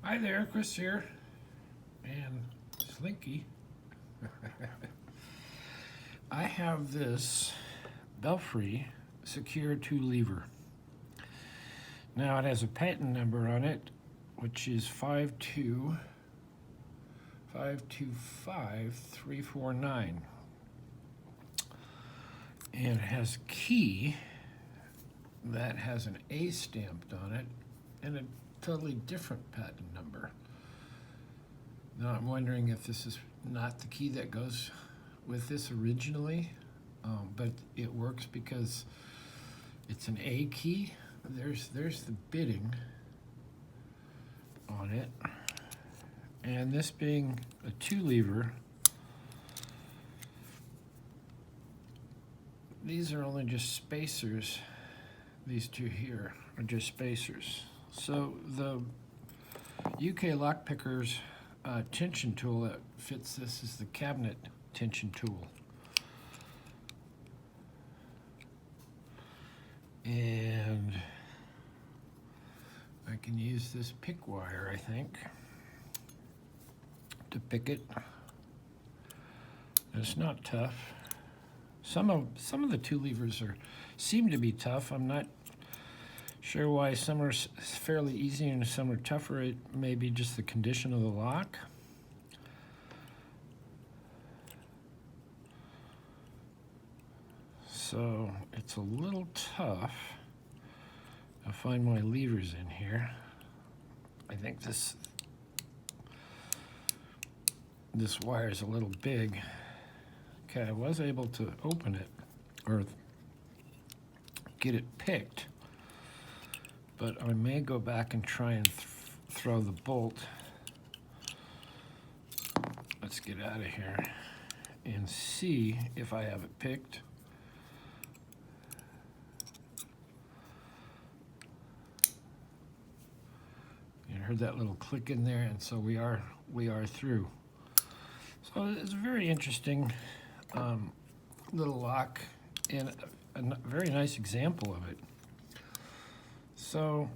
Hi there, Chris here, and Slinky. I have this Belfry secure 2-lever. Now it has a patent number on it, which is 5252349. And it has a key that has an A stamped on it and a totally different patent number. Now I'm wondering if this is not the key that goes with this originally, but it works because it's an A key. There's the bitting on it, and this being a 2-lever, these are only just spacers. These two here are just spacers. So the UK lockpicker's tension tool that fits this is the cabinet tension tool. And I can use this pick wire, I think, to pick it. It's not tough. Some of the 2-levers seem to be tough. I'm not sure why some are fairly easy and some are tougher. It may be just the condition of the lock. So it's a little tough to find my levers in here. I think this wire is a little big. Okay, I was able to open it or get it picked, but I may go back and try and throw the bolt. Let's get out of here and see if I have it picked. You heard that little click in there, and so we are through. So it's a very interesting little lock and a very nice example of it. So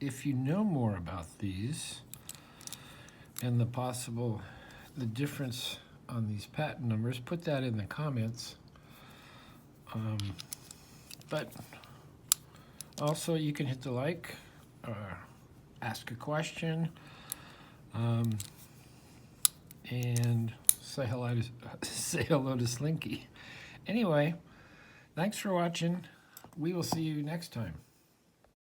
if you know more about these and the difference on these patent numbers, put that in the comments. But also you can hit the like, ask a question, and say hello to Slinky. Anyway, thanks for watching. We will see you next time.